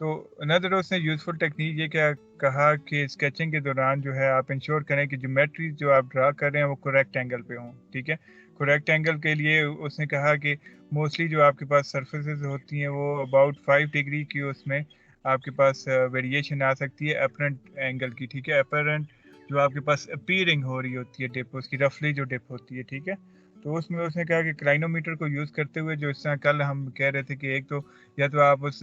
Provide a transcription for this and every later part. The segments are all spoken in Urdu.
تو اندر اس نے یوزفل ٹیکنیک یہ کیا کہا کہ اسکیچنگ کے دوران جو ہے آپ انشور کریں کہ جیومیٹری جو آپ ڈرا کر رہے ہیں وہ کریکٹ اینگل پہ ہوں. ٹھیک ہے, کریکٹ اینگل کے لیے اس نے کہا کہ موسٹلی جو آپ کے پاس سرفیسز ہوتی ہیں وہ اباؤٹ 5 ڈگری کی اس میں آپ کے پاس ویریشن آ سکتی ہے اپرنٹ اینگل کی. ٹھیک ہے, اپرنٹ جو آپ کے پاس اپیئرنگ ہو رہی ہوتی ہے ڈپ, اس کی رفلی جو ڈپ ہوتی ہے. ٹھیک ہے, تو اس میں اس نے کہا کہ کلائنومیٹر کو یوز کرتے ہوئے جو اس طرح کل ہم کہہ رہے تھے کہ ایک تو یا تو آپ اس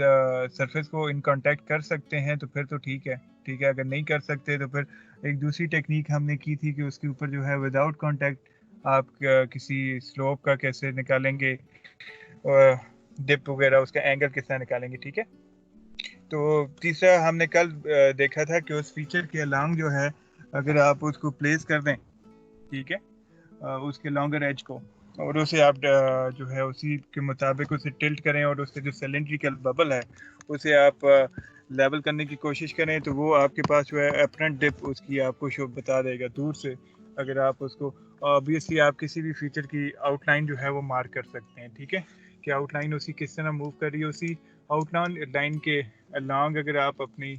سرفیس کو ان کانٹیکٹ کر سکتے ہیں تو پھر تو ٹھیک ہے. ٹھیک ہے, اگر نہیں کر سکتے تو پھر ایک دوسری ٹیکنیک ہم نے کی تھی کہ اس کے اوپر جو ہے وداؤٹ کانٹیکٹ آپ کسی سلوپ کا کیسے نکالیں گے, ڈپ وغیرہ اس کا اینگل کس طرح نکالیں گے. ٹھیک ہے, تو تیسرا ہم نے کل دیکھا تھا کہ اس فیچر کے الانگ جو ہے اگر آپ اس کو پلیس کر دیں, ٹھیک ہے, اس کے لانگر ایج کو, اور اسے آپ جو ہے اسی کے مطابق اسے ٹلٹ کریں اور اس سے جو سلنڈریکل ببل ہے اسے آپ لیول کرنے کی کوشش کریں, تو وہ آپ کے پاس جو ہے اپرنٹ ڈپ اس کی آپ کو شو بتا دے گا دور سے. اگر آپ اس کو obviously آپ کسی بھی فیچر کی آؤٹ لائن جو ہے وہ مارک کر سکتے ہیں. ٹھیک ہے, کہ آؤٹ لائن اسی کس طرح موو کر رہی ہے, اسی آؤٹ لائن کے along اگر آپ اپنی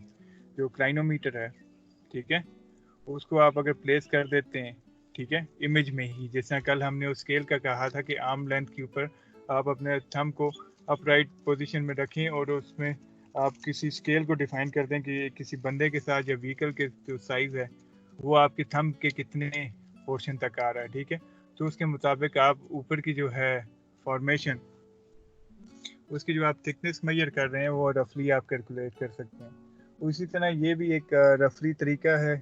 جو کلائنومیٹر ہے, ٹھیک ہے, اس کو آپ اگر پلیس کر دیتے ہیں, ٹھیک ہے, امیج میں ہی, جس طرح کل ہم نے اس اسکیل کا کہا تھا کہ آرم لینتھ کے اوپر آپ اپنے تھم کو اپ رائٹ پوزیشن میں رکھیں اور اس میں آپ کسی اسکیل کو ڈیفائن کر دیں کہ کسی بندے کے ساتھ یا وہیکل کے جو سائز ہے وہ آپ کے تھم کے کتنے پورشن تک آ رہا ہے. ٹھیک ہے, تو اس کے مطابق آپ اوپر کی جو ہے فارمیشن اس کی جو آپ تھکنس میئر کر رہے ہیں وہ رفلی آپ کیلکولیٹ کر سکتے ہیں. اسی طرح یہ بھی ایک رفلی طریقہ ہے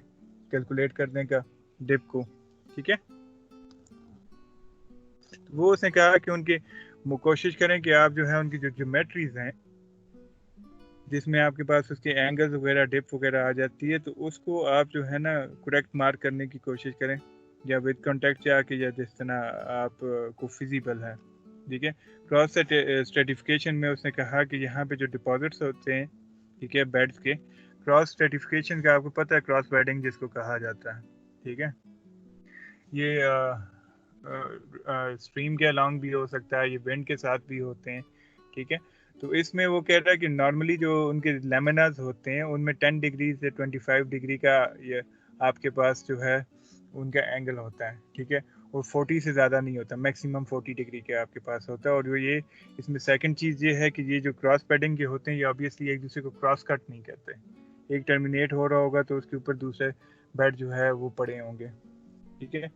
کیلکولیٹ کرنے کا ڈپ کو. ٹھیک ہے, وہ اس نے کہا کہ ان کی کوشش کریں کہ آپ جو ہے ان کی جو جیومیٹریز ہیں جس میں آپ کے پاس اس کے اینگلز وغیرہ ڈپ وغیرہ آ جاتی ہے, تو اس کو آپ جو ہے نا کریکٹ مارک کرنے کی کوشش کریں, یا ود کانٹیکٹ جا کے, یا جس طرح آپ کو فیزیبل ہے. ٹھیک ہے, کراس اسٹریٹیفکیشن میں اس نے کہا کہ یہاں پہ جو ڈپازٹس ہوتے ہیں, ٹھیک ہے, بیڈز کے کراس اسٹریٹیفکیشن کا آپ کو پتہ ہے کراس بیڈنگ جس کو کہا جاتا ہے. ٹھیک ہے, یہ اسٹریم کے along بھی ہو سکتا ہے, یہ ونڈ کے ساتھ بھی ہوتے ہیں. ٹھیک ہے, تو اس میں وہ کہہ رہا ہے کہ نارملی جو ان کے لیمناز ہوتے ہیں ان میں 10 ڈگری سے 25 ڈگری کا یہ آپ کے پاس جو ہے ان کا اینگل ہوتا ہے. ٹھیک ہے, اور 40 سے زیادہ نہیں ہوتا, میکسیمم 40 ڈگری کا آپ کے پاس ہوتا ہے. اور جو یہ اس میں سیکنڈ چیز یہ ہے کہ یہ جو کراس پیڈنگ کے ہوتے ہیں یہ آبویسلی ایک دوسرے کو کراس کٹ نہیں کرتے, ایک ٹرمینیٹ ہو رہا ہوگا تو اس کے اوپر دوسرے بیڈ جو ہے وہ پڑے ہوں گے. ٹھیک ہے,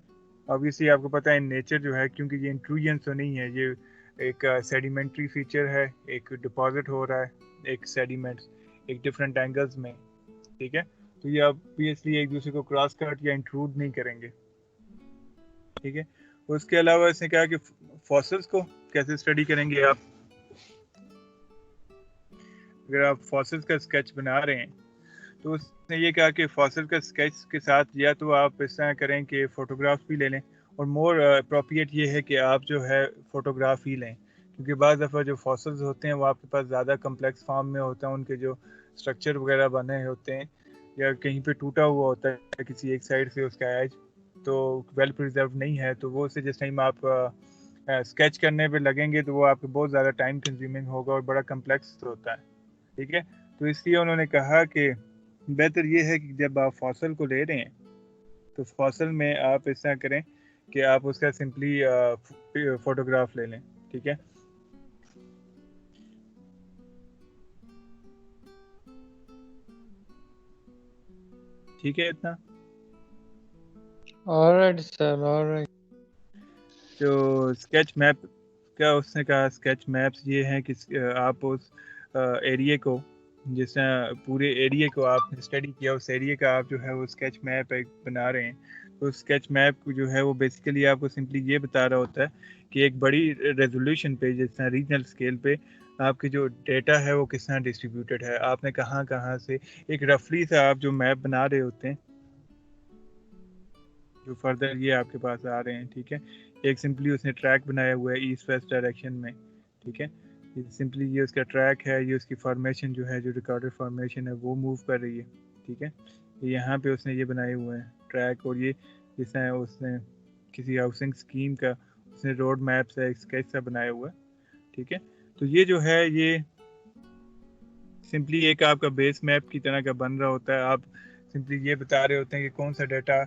obviously آپ کو پتہ ہے نیچر جو ہے کیونکہ یہ انٹروژن تو نہیں ہے, یہ ایک سیڈیمنٹری فیچر ہے, ایک ڈپازٹ ہو رہا ہے ایک سیڈیمنٹ ایک ڈفرینٹ اینگلز میں. ٹھیک ہے, تو یہ obviously ایک دوسرے کو کراس کٹ یا انٹروڈ نہیں کریں گے. ٹھیک ہے, اس کے علاوہ اس نے کہا کہ فاسلز کو کیسے اسٹڈی کریں گے آپ. اگر آپ فاسلز کا اسکیچ بنا رہے ہیں تو اس نے یہ کہا کہ فاسل کا اسکیچ کے ساتھ یا تو آپ اس طرح کریں کہ فوٹوگراف بھی لے لیں, اور مور اپروپریٹ یہ ہے کہ آپ جو ہے فوٹوگراف ہی لیں, کیونکہ بعض دفعہ جو فاسلز ہوتے ہیں وہ آپ کے پاس زیادہ کمپلیکس فارم میں ہوتا ہے, ان کے جو اسٹرکچر وغیرہ بنے ہوتے ہیں یا کہیں پہ ٹوٹا ہوا ہوتا ہے کسی ایک سائڈ سے اس کا ایج, تو ویل پرزرو نہیں ہے, تو وہ اسے جس ٹائم آپ اسکیچ کرنے پہ لگیں گے تو وہ آپ کو بہت زیادہ ٹائم کنزیومنگ ہوگا اور بڑا کمپلیکس ہوتا ہے. ٹھیک ہے, تو اس لیے انہوں نے کہا کہ بہتر یہ ہے کہ جب آپ فاسل کو لے رہے ہیں تو فاسل میں آپ اس طرح کریں کہ آپ اس کا سمپلی فوٹوگراف لے لیں. ٹھیک ہے, ٹھیک ہے اتنا. alright sir, alright. جو اسکیچ میپ کا اس نے کہا اسکیچ میپس یہ ہیں کہ آپ اس ایریے کو, جس طرح پورے ایریے کو آپ نے اسٹڈی کیا, اس ایریے کا آپ جو ہے وہ اسکیچ میپ ایک بنا رہے ہیں, تو اسکیچ میپ جو ہے وہ بیسیکلی آپ کو سمپلی یہ بتا رہا ہوتا ہے کہ ایک بڑی ریزولوشن پہ جس طرح ریجنل اسکیل پہ آپ کی جو ڈیٹا ہے وہ کس طرح ڈسٹریبیوٹیڈ ہے, آپ نے کہاں کہاں سے ایک رفلی سے آپ جو میپ بنا رہے ہوتے ہیں جو فردر یہ آپ کے پاس آ رہے ہیں. ٹھیک ہے, ایک سمپلی اس نے ٹریک بنایا ہوا ہے ایسٹ ویسٹ ڈائریکشن میں. ٹھیک ہے, سمپلی یہ اس کا ٹریک ہے, یہ اس کی فارمیشن جو ہے جو ریکارڈر فارمیشن ہے وہ موو کر رہی ہے. ٹھیک ہے, یہاں پہ اس نے یہ بنائے ہوئے ہیں ٹریک, اور یہ جس طرح اس نے کسی ہاؤسنگ اسکیم کا اس نے روڈ میپ سے ایک اسکیچ سا بنایا ہوا ہے. ٹھیک ہے, تو یہ جو ہے یہ سمپلی ایک آپ کا بیس میپ کی طرح کا بن رہا ہوتا ہے. آپ سمپلی یہ بتا رہے ہوتے ہیں کہ کون سا ڈیٹا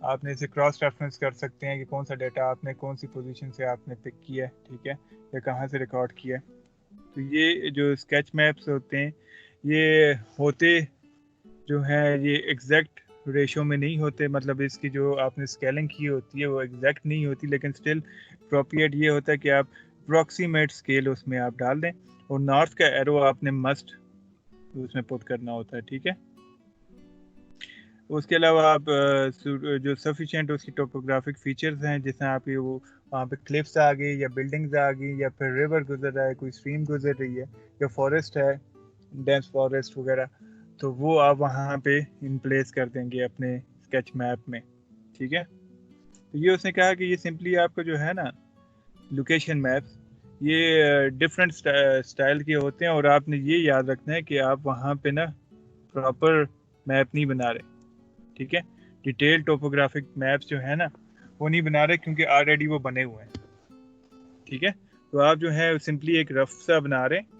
آپ نے اسے کراس ریفرنس کر سکتے ہیں کہ کون سا ڈیٹا آپ نے کون سی پوزیشن سے آپ نے پک کیا ہے, ٹھیک ہے, یا کہاں سے ریکارڈ کیا ہے. تو یہ جو اسکیچ میپس ہوتے ہیں یہ ہوتے جو ہیں یہ ایگزیکٹ ریشو میں نہیں ہوتے, مطلب اس کی جو آپ نے اسکیلنگ کی ہوتی ہے وہ ایگزیکٹ نہیں ہوتی, لیکن اسٹل اپروپریٹ یہ ہوتا ہے کہ آپ اپروکسیمیٹ اسکیل اس میں آپ ڈال دیں, اور نارتھ کا ایرو آپ نے مسٹ اس میں پٹ کرنا ہوتا ہے, ٹھیک ہے. اس کے علاوہ آپ جو سفیشینٹ اس کی ٹوپوگرافک فیچرز ہیں, جیسے آپ یہ وہ وہاں پہ کلفس آ گئی یا بلڈنگز آ گئی یا پھر ریور گزر رہا ہے, کوئی اسٹریم گزر رہی ہے یا فارسٹ ہے, ڈینس فارسٹ وغیرہ, تو وہ آپ وہاں پہ ان پلیس کر دیں گے اپنے اسکیچ میپ میں, ٹھیک ہے. تو یہ اس نے کہا کہ یہ سمپلی آپ کا جو ہے نا لوکیشن میپس یہ ڈفرینٹ اسٹائل کے ہوتے ہیں, اور آپ نے یہ یاد رکھنا ہے کہ آپ وہاں پہ نا پراپر میپ نہیں بنا رہے, ٹھیک ہے. ڈیٹیل ٹوپوگرافک میپس جو ہے نا وہ نہیں بنا رہے کیونکہ آلریڈی وہ بنے ہوئے ہیں, ٹھیک ہے. تو آپ جو ہے سمپلی ایک رف سا بنا رہے ہیں,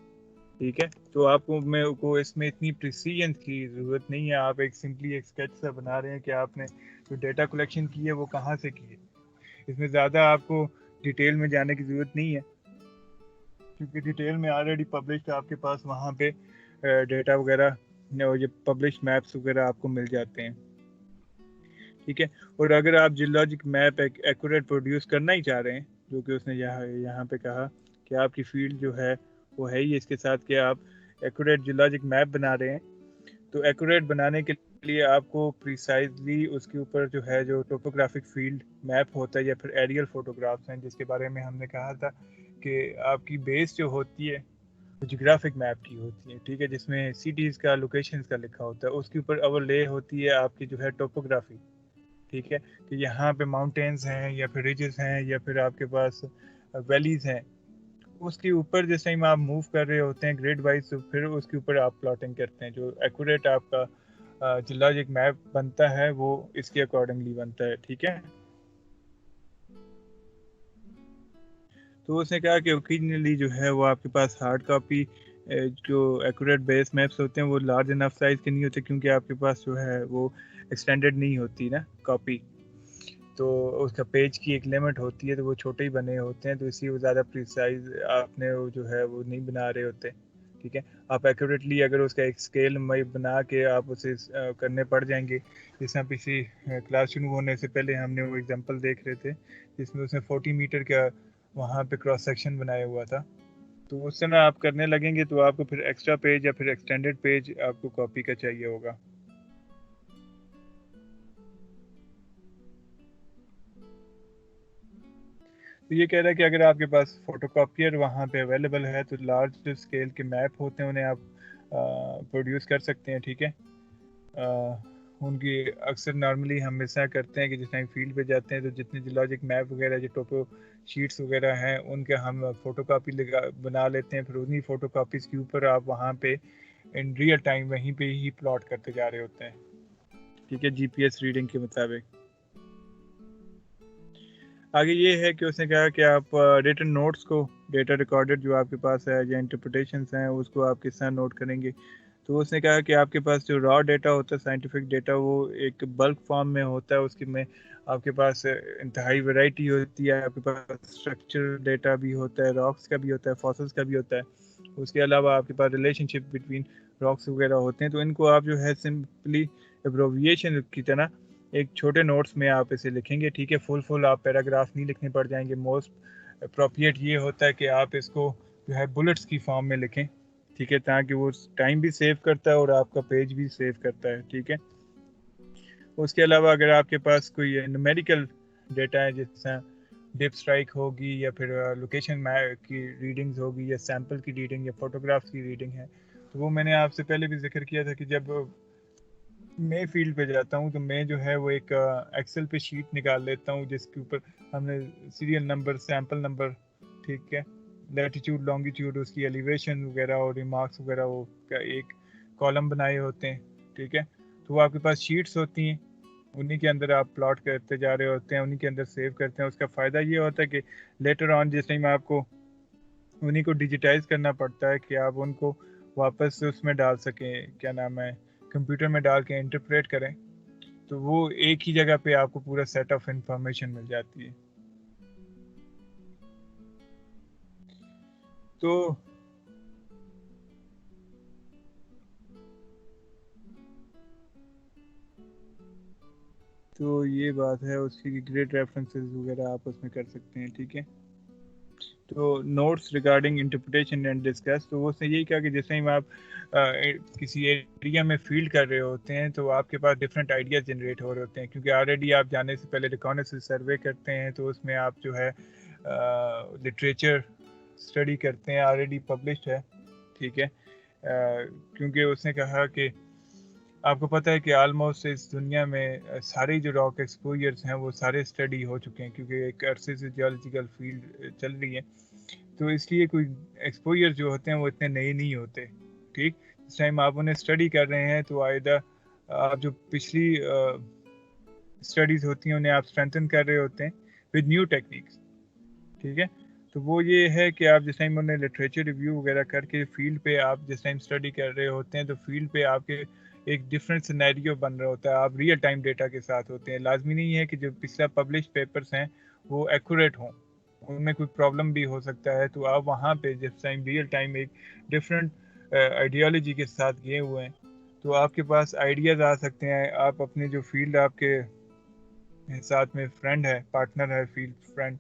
ٹھیک ہے. تو آپ کو اس میں اتنی پریسیجن کی ضرورت نہیں ہے, آپ ایک سمپلی ایک اسکیچ سا بنا رہے ہیں کہ آپ نے جو ڈیٹا کلیکشن کی ہے وہ کہاں سے کی ہے. اس میں زیادہ آپ کو ڈیٹیل میں جانے کی ضرورت نہیں ہے کیونکہ ڈیٹیل میں آلریڈی پبلشڈ آپ کے پاس وہاں پہ ڈیٹا وغیرہ یہ پبلش میپس وغیرہ آپ کو مل جاتے ہیں, ٹھیک ہے. اور اگر آپ جیولوجک میپ ایکوریٹ پروڈیوس کرنا ہی چاہ رہے ہیں, جو کہ اس نے یہاں پہ کہا کہ آپ کی فیلڈ جو ہے وہ ہے ہی اس کے ساتھ کہ آپ ایکوریٹ جیولوجک میپ بنا رہے ہیں, تو ایکوریٹ بنانے کے لیے آپ کو پریسائزلی اس کے اوپر جو ہے جو ٹوپوگرافک فیلڈ میپ ہوتا ہے یا پھر ایریل فوٹوگرافس ہیں, جس کے بارے میں ہم نے کہا تھا کہ آپ کی بیس جو ہوتی ہے جیوگرافک میپ کی ہوتی ہے, ٹھیک ہے, جس میں سٹیز کا لوکیشنز کا لکھا ہوتا ہے, اس کے اوپر اوور لے ہوتی ہے آپ کی جو ہے ٹوپوگرافی, ٹھیک ہے, کہ یہاں پہ ماؤنٹینز ہیں یا پھر ریجز ہیں یا پھر آپ کے پاس ویلیز ہیں, اس کے اوپر جس ٹائم آپ موو کر رہے ہوتے ہیں گریڈ وائز, تو پھر اس کے اوپر آپ پلاٹنگ کرتے ہیں. جو ایکوریٹ آپ کا جیولوجک میپ بنتا ہے وہ اس کے اکارڈنگلی بنتا ہے, ٹھیک ہے. تو اس نے کہا کہ اوکیجنلی جو ہے وہ آپ کے پاس ہارڈ کاپی جو ایکوریٹ بیس میپس ہوتے ہیں وہ لارج انف سائز کے نہیں ہوتے, کیونکہ آپ کے پاس جو ہے وہ ایکسٹینڈڈ نہیں ہوتی نا کاپی, تو اس کا پیج کی ایک لمٹ ہوتی ہے, تو وہ چھوٹے ہی بنے ہوتے ہیں, تو اسی وہ زیادہ پریسائز آپ نے وہ جو ہے وہ نہیں بنا رہے ہوتے, ٹھیک ہے. آپ ایکوریٹلی اگر اس کا ایک اسکیل بنا کے آپ اسے کرنے پڑ جائیں گے, جس طرح پچھلی کلاس شروع ہونے سے پہلے ہم نے وہ ایگزامپل دیکھ رہے تھے جس میں اس نے 40 میٹر کا وہاں پہ کراس سیکشن بنایا ہوا تھا, تو اس سے نا آپ کرنے لگیں گے تو آپ کو پھر ایکسٹرا پیج یا پھر ایکسٹینڈڈ پیج آپ کو کاپی کا چاہیے ہوگا. تو یہ کہہ رہا ہے کہ اگر آپ کے پاس فوٹو کاپیئر وہاں پہ اویلیبل ہے تو لارج اسکیل کے میپ ہوتے ہیں انہیں آپ پروڈیوس کر سکتے ہیں, ٹھیک ہے. ان کی اکثر نارملی ہم ایسا کرتے ہیں کہ جس ٹائم فیلڈ پہ جاتے ہیں تو جتنے جیولوجک میپ وغیرہ جو ٹوپو شیٹس وغیرہ ہیں ان کے ہم فوٹو کاپی بنا لیتے ہیں, پھر انہیں فوٹو کاپیز کے اوپر آپ وہاں پہ ان ریئل ٹائم وہیں پہ ہی پلاٹ کرتے جا رہے ہوتے ہیں, ٹھیک ہے, جی پی ایس ریڈنگ کے مطابق. آگے یہ ہے کہ اس نے کہا کہ آپ ریٹن نوٹس کو ڈیٹا ریکارڈڈ جو آپ کے پاس ہے یا انٹرپریٹیشنس ہیں اس کو آپ کس طرح نوٹ کریں گے. تو اس نے کہا کہ آپ کے پاس جو را ڈیٹا ہوتا ہے سائنٹیفک ڈیٹا وہ ایک بلک فارم میں ہوتا ہے, اس کے میں آپ کے پاس انتہائی ویرائٹی ہوتی ہے, آپ کے پاس اسٹرکچر ڈیٹا بھی ہوتا ہے, راکس کا بھی ہوتا ہے, فاسلس کا بھی ہوتا ہے, اس کے علاوہ آپ کے پاس ریلیشن شپ بٹوین راکس وغیرہ ہوتے ہیں. تو ان کو آپ جو ہے سمپلی ایبریویشن کی طرح ایک چھوٹے نوٹس میں آپ اسے لکھیں گے, ٹھیک ہے. فل آپ پیراگراف نہیں لکھنے پڑ جائیں گے. موسٹ اپروپریٹ یہ ہوتا ہے کہ آپ اس کو جو ہے بلٹس کی فارم میں لکھیں, ٹھیک ہے, تاکہ وہ ٹائم بھی سیو کرتا ہے اور آپ کا پیج بھی سیو کرتا ہے, ٹھیک ہے. اس کے علاوہ اگر آپ کے پاس کوئی نومیریکل ڈیٹا ہے جس طرح ڈپ اسٹرائک ہوگی یا پھر لوکیشن کی ریڈنگز ہوگی یا سیمپل کی ریڈنگ یا فوٹوگرافس کی ریڈنگ ہے, تو وہ میں نے آپ سے پہلے بھی ذکر کیا تھا کہ جب میں فیلڈ پہ جاتا ہوں تو میں جو ہے وہ ایک ایکسل پہ شیٹ نکال لیتا ہوں جس کے اوپر ہم نے سیریل نمبر, سیمپل نمبر, ٹھیک ہے, لیٹیٹیوڈ لانگیٹیوڈ, اس کی ایلیویشن وغیرہ اور ریمارکس وغیرہ وہ ایک کالم بنائے ہوتے ہیں, ٹھیک ہے. تو وہ آپ کے پاس شیٹس ہوتی ہیں, انہیں کے اندر آپ پلاٹ کرتے جا رہے ہوتے ہیں, انہیں کے اندر سیو کرتے ہیں. اس کا فائدہ یہ ہوتا ہے کہ لیٹر آن جس ٹائم آپ کو انہیں کو ڈیجیٹائز کرنا پڑتا ہے کہ آپ ان کو واپس اس میں ڈال سکیں، کیا نام ہے، کمپیوٹر میں ڈال کے انٹرپریٹ کریں، تو وہ ایک ہی جگہ پہ آپ کو پورا سیٹ آف انفارمیشن مل جاتی ہے. تو یہ بات ہے اس کی گریڈ ریفرنسز وغیرہ آپ اس میں کر سکتے ہیں. ٹھیک ہے، تو notes regarding interpretation and discuss, تو وہ اس نے یہی کہا کہ جس ٹائم آپ کسی ایریا میں فیلڈ کر رہے ہوتے ہیں تو آپ کے پاس ڈفرینٹ آئیڈیاز جنریٹ ہو رہے ہوتے ہیں، کیونکہ آلریڈی آپ جانے سے پہلے ریکانیسنس سروے کرتے ہیں، تو اس میں آپ جو ہے لٹریچر اسٹڈی کرتے ہیں، آلریڈی پبلشڈ ہے. ٹھیک ہے، کیونکہ اس نے کہا کہ آپ کو پتہ ہے کہ آلموسٹ اس دنیا میں سارے جو راک ایکسپوجرز ہیں وہ سارے اسٹڈی ہو چکے ہیں، کیونکہ ایک عرصے سے جیولوجیکل فیلڈ چل رہی ہے، تو اس لیے کوئی ایکسپوجر جو ہوتے ہیں وہ اتنے نئے نہیں ہوتے. ٹھیک، اس ٹائم آپ انہیں اسٹڈی کر رہے ہیں تو آئدہ آپ جو پچھلی اسٹڈیز ہوتی ہیں انہیں آپ اسٹرینتھن کر رہے ہوتے ہیں ود نیو ٹیکنیکس. ٹھیک ہے، تو وہ یہ ہے کہ آپ جس ٹائم انہیں لٹریچر ریویو وغیرہ کر کے فیلڈ پہ آپ جس ٹائم اسٹڈی کر رہے ہوتے ہیں تو فیلڈ پہ آپ کے ایک ڈفرینٹ سینیریو بن رہا ہوتا ہے، آپ ریئل ٹائم ڈیٹا کے ساتھ ہوتے ہیں. لازمی نہیں ہے کہ جو پچھلا پبلش پیپرز ہیں وہ ایکوریٹ ہوں، ان میں کوئی پرابلم بھی ہو سکتا ہے، تو آپ وہاں پہ جس ٹائم ریئل ٹائم ایک ڈفرینٹ آئیڈیالوجی کے ساتھ گئے ہوئے ہیں تو آپ کے پاس آئیڈیاز آ سکتے ہیں. آپ اپنے جو فیلڈ آپ کے ساتھ میں فرینڈ ہے، پارٹنر ہے، فیلڈ فرینڈ،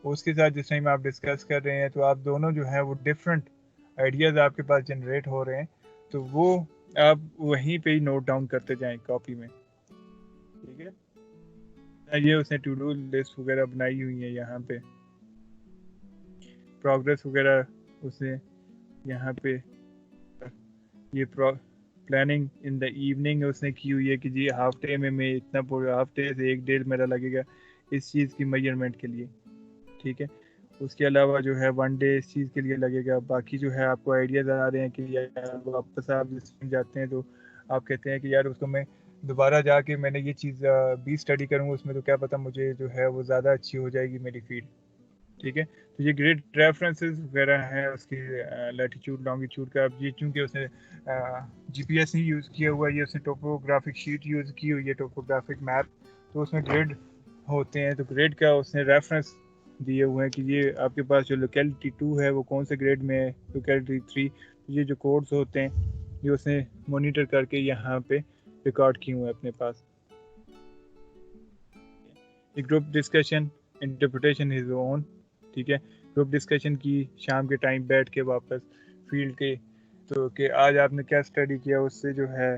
اس کے ساتھ جس ٹائم آپ ڈسکس کر رہے ہیں تو آپ دونوں جو ہیں وہ ڈفرینٹ آئیڈیاز آپ کے پاس جنریٹ ہو رہے ہیں، تو وہ آپ وہیں پہ ہی نوٹ ڈاؤن کرتے جائیں کاپی میں. ٹھیک ہے، یہ اس نے ٹو ڈو لسٹ وغیرہ بنائی ہوئی ہے، یہاں پہ پروگرس وغیرہ اس نے یہاں پہ یہ پلاننگ ان دا ایوننگ اس نے کی ہوئی ہے کہ جی ہاف ڈے میں اتنا پورا ہاف ڈے سے ایک ڈیڑھ میرا لگے گا اس چیز کی میجرمنٹ کے لیے. ٹھیک ہے، اس کے علاوہ جو ہے ون ڈے اس چیز کے لیے لگے گا. باقی جو ہے آپ کو آئیڈیاز آ رہے ہیں کہ یار واپس آپ جس میں جاتے ہیں تو آپ کہتے ہیں کہ یار اس کو میں دوبارہ جا کے میں نے یہ چیز بھی اسٹڈی کروں گا اس میں، تو کیا پتہ مجھے جو ہے وہ زیادہ اچھی ہو جائے گی میری فیلڈ. ٹھیک ہے، تو یہ گریڈ ریفرنسز وغیرہ ہیں اس کی لیٹیچیوڈ لانگیچیوڈ کا. اب یہ چونکہ اس نے جی پی ایس نہیں یوز کیا ہوا ہے، یہ اس نے ٹوپوگرافک شیٹ یوز کی ہوئی ہے، ٹوپوگرافک میپ، تو اس میں گریڈ ہوتے ہیں. تو گریڈ کا اس نے ریفرنس دیے ہوئے ہیں کہ یہ آپ کے پاس جو لوکیلٹی 2 ہے وہ کون سے گریڈ میں ہے، لوکیلٹی 3. یہ جو کوڈز ہوتے ہیں یہ اس نے مانیٹر کر کے یہاں پہ ریکارڈ کیے ہوئے ہیں اپنے پاس. Group discussion interpretation his own. ٹھیک ہے، گروپ ڈسکشن کی شام کے ٹائم بیٹھ کے واپس فیلڈ کے، تو کہ آج آپ نے کیا اسٹڈی کیا، اس سے جو ہے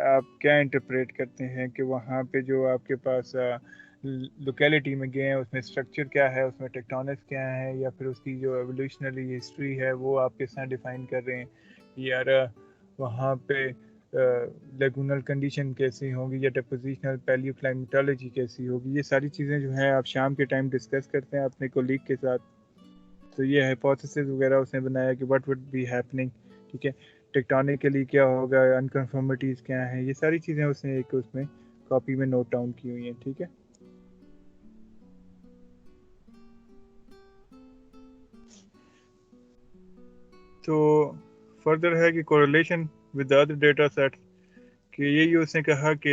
آپ کیا انٹرپریٹ کرتے ہیں کہ وہاں پہ جو آپ کے پاس لوکیلٹی میں گئے ہیں اس میں اسٹرکچر کیا ہے، اس میں ٹیکٹونکس کیا ہے، یا پھر اس کی جو ایولیوشنری ہسٹری ہے وہ آپ کس طرح ڈیفائن کر رہے ہیں. یار وہاں پہ لیگونل کنڈیشن کیسی ہوگی یا ڈپوزیشنل پیلیو کلائمیٹالوجی کیسی ہوگی، یہ ساری چیزیں جو ہیں آپ شام کے ٹائم ڈسکس کرتے ہیں اپنے کولیگ کے ساتھ. تو یہ ہائپوتھیسز وغیرہ اس نے بنایا کہ واٹ وڈ بی ہیپننگ. ٹھیک ہے، ٹیکٹونکلی کیا ہوگا، انکنفرمیٹیز کیا ہیں، یہ ساری چیزیں اس نے ایک اس میں کاپی میں نوٹ ڈاؤن کی ہوئی ہیں. ٹھیک ہے، تو فردر ہے کہ correlation with other data set, کہ یہی اس نے کہا کہ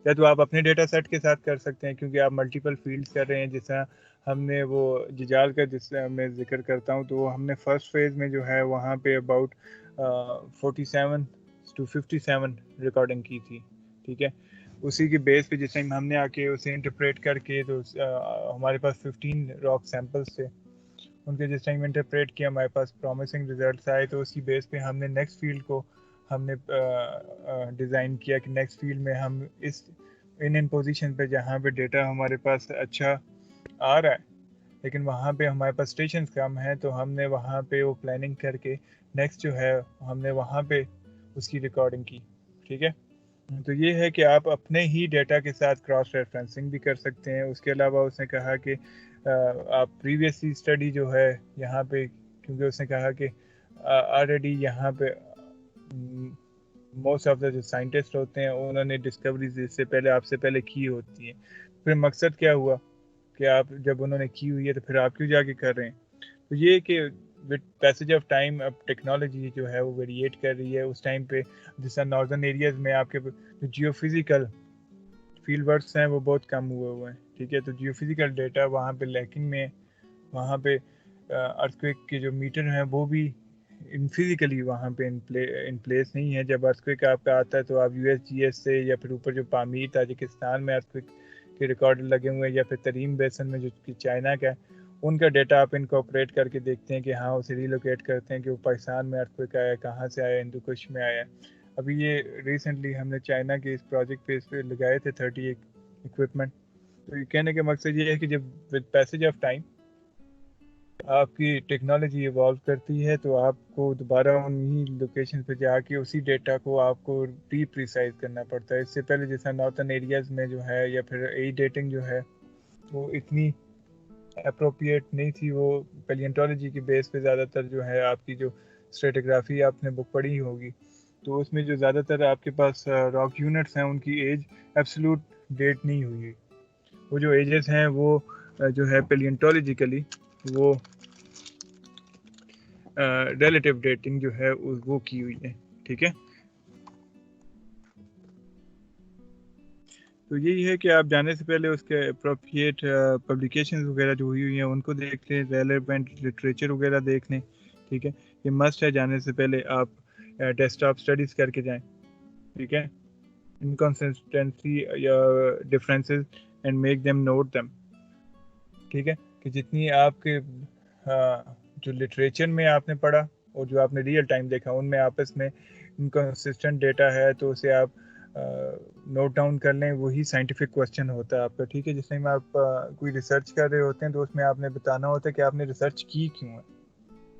یا تو آپ اپنے ڈیٹا سیٹ کے ساتھ کر سکتے ہیں کیونکہ آپ ملٹیپل فیلڈز کر رہے ہیں. جس طرح ہم نے وہ ججال کا جس طرح میں ذکر کرتا ہوں تو ہم نے فرسٹ فیز میں جو ہے وہاں پہ اباؤٹ 47 to 57 ریکارڈنگ کی تھی. ٹھیک ہے، اسی کے بیس پہ جس ٹائم ہم نے آ کے اسے انٹرپریٹ کر کے تو ہمارے پاس 15 راک سیمپلس تھے، ان کے جس ٹائم انٹرپریٹ کیا ہمارے پاس پرومسنگ ریزلٹس آئے، تو اسی بیس پہ ہم نے نیکسٹ فیلڈ کو ہم نے ڈیزائن کیا کہ نیکسٹ فیلڈ میں ہم اس ان پوزیشن پہ جہاں پہ ڈیٹا ہمارے پاس اچھا آ رہا ہے لیکن وہاں پہ ہمارے پاس اسٹیشنز کم ہیں، تو ہم نے وہاں پہ وہ پلاننگ کر کے نیکسٹ جو ہے ہم نے وہاں پہ اس کی ریکارڈنگ کی. ٹھیک ہے، تو یہ ہے کہ آپ اپنے ہی ڈیٹا کے ساتھ کراس ریفرنسنگ بھی کر سکتے ہیں. اس کے علاوہ اس نے کہا کہ آپ پریویسلی اسٹڈی جو ہے یہاں پہ، کیونکہ اس نے کہا کہ آلریڈی یہاں پہ موسٹ آف دا جو سائنٹسٹ ہوتے ہیں انہوں نے ڈسکوریز اس سے پہلے آپ سے پہلے کی ہوتی ہیں. پھر مقصد کیا ہوا کہ آپ جب انہوں نے کی ہوئی ہے تو پھر آپ کیوں جا کے کر رہے ہیں. تو یہ کہ وتھ پیسج آف ٹائم اب ٹیکنالوجی جو ہے وہ ویریٹ کر رہی ہے. اس ٹائم پہ جیسا ناردرن ایریاز میں آپ کے جو جیو فزیکل فیلڈ ورکس ہیں وہ بہت کم ہوئے ہیں, ٹھیک ہے. تو جیو فزیکل ڈیٹا وہاں پہ لیکنگ میں, وہاں پہ ارتھکویک کے جو میٹر ہیں وہ بھی فزیکلی وہاں پہ ان پلیس نہیں ہے. جب ارتھکویک آپ کا آتا ہے تو آپ یو ایس جی ایس سے یا پھر اوپر جو پامیر تاجکستان میں ارتھکویک کے ریکارڈ لگے ہوئے ہیں یا پھر تریم بیسن میں جو کہ چائنا کا ہے, ان کا ڈیٹا آپ انکارپوریٹ کر کے دیکھتے ہیں کہ ہاں اسے ریلوکیٹ کرتے ہیں کہ وہ پاکستان میں ارتھکویک آیا, کہاں سے آیا, ہندو کش میں آیا. ابھی یہ ریسنٹلی ہم نے چائنا کے اس پروجیکٹ پہ اس پہ لگائے تھے 30 اکوپمنٹ. تو یہ کہنے کا مقصد یہ ہے کہ جب ود پیسج آف ٹائم آپ کی ٹیکنالوجی ایوالو کرتی ہے تو آپ کو دوبارہ انہی لوکیشن پہ جا کے اسی ڈیٹا کو آپ کو ری پریسائز کرنا پڑتا ہے. اس سے پہلے جیسا نارتھن ایریاز میں جو ہے یا پھر ای ڈیٹنگ جو ہے وہ اتنی اپروپریٹ نہیں تھی. وہ پیلینٹولوجی کی بیس پہ زیادہ تر جو ہے آپ کی جو اسٹریٹوگرافی آپ نے بک پڑھی ہوگی تو اس میں جو زیادہ تر آپ کے پاس راک یونٹس ہیں ان کی ایج ایبسولوٹ ڈیٹ نہیں ہوئی. وہ جو ایجز ہیں وہ جو ہے پیلینٹولوجیکلی وہ ریلیٹیو ڈیٹنگ جو ہے وہ کی ہوئی ہے, ٹھیک ہے. تو یہی ہے کہ آپ جانے سے پہلے اس کے اپروپریٹ پبلیکیشنز وغیرہ جو ہوئی ہوئی ہیں ان کو دیکھ لیں, ریلیونٹ لٹریچر وغیرہ دیکھ لیں, ٹھیک ہے. یہ مسٹ ہے جانے سے پہلے آپ ڈیسک ٹاپ اسٹڈیز کر کے جائیں, ٹھیک ہے. انکنسسٹنسی یا differences and make them note them, ٹھیک ہے. کہ جتنی آپ کے جو لٹریچر میں آپ نے پڑھا اور جو آپ نے ریئل ٹائم دیکھا ان میں آپس میں انکنسسٹنٹ ڈیٹا ہے تو اسے آپ نوٹ ڈاؤن کر لیں. وہی سائنٹیفک کوسچن ہوتا ہے آپ کا, ٹھیک ہے. جس میں آپ کوئی ریسرچ کر رہے ہوتے ہیں تو اس میں آپ نے بتانا ہوتا ہے کہ آپ نے ریسرچ کی کیوں ہے,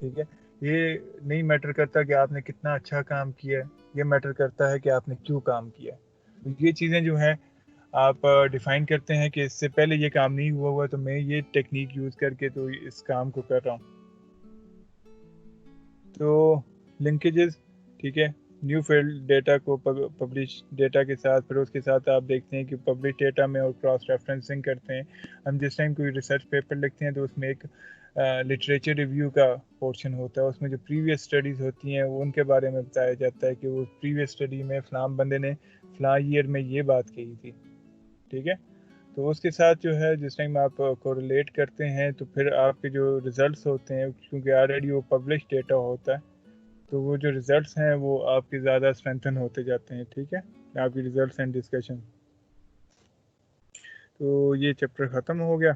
ٹھیک ہے. یہ نہیں میٹر کرتا کہ آپ نے کتنا اچھا کام کیا ہے, یہ میٹر کرتا ہے کہ آپ نے کیوں کام کیا. یہ چیزیں جو ہیں آپ ڈیفائن کرتے ہیں کہ اس سے پہلے یہ کام نہیں ہوا تو میں یہ ٹیکنیک یوز کر کے تو اس کام کو کر رہا ہوں. تو لنکیجز, ٹھیک ہے. نیو فیلڈ ڈیٹا کو پبلش ڈیٹا کے ساتھ پھر اس کے ساتھ آپ دیکھتے ہیں کہ پبلش ڈیٹا میں اور کراس ریفرنسنگ کرتے ہیں. ہم جس ٹائم کوئی ریسرچ پیپر لکھتے ہیں تو اس میں ایک لٹریچر ریویو کا پورشن ہوتا ہے. اس میں جو پریویس اسٹڈیز ہوتی ہیں وہ ان کے بارے میں بتایا جاتا ہے کہ وہ پریویس اسٹڈی میں فلاں بندے نے فلاں ایئر میں یہ بات کہی تھی, ٹھیک ہے. تو اس کے ساتھ جو ہے جس ٹائم آپ کوریلیٹ کرتے ہیں تو پھر آپ کے جو ریزلٹس ہوتے ہیں کیونکہ آلریڈی وہ پبلش ڈیٹا ہوتا ہے تو وہ جو ریزلٹس ہیں وہ آپ کے زیادہ اسٹرینتھن ہوتے جاتے ہیں, ٹھیک ہے. آپ کی ریزلٹس اینڈ ڈسکشن. تو یہ چیپٹر ختم ہو گیا.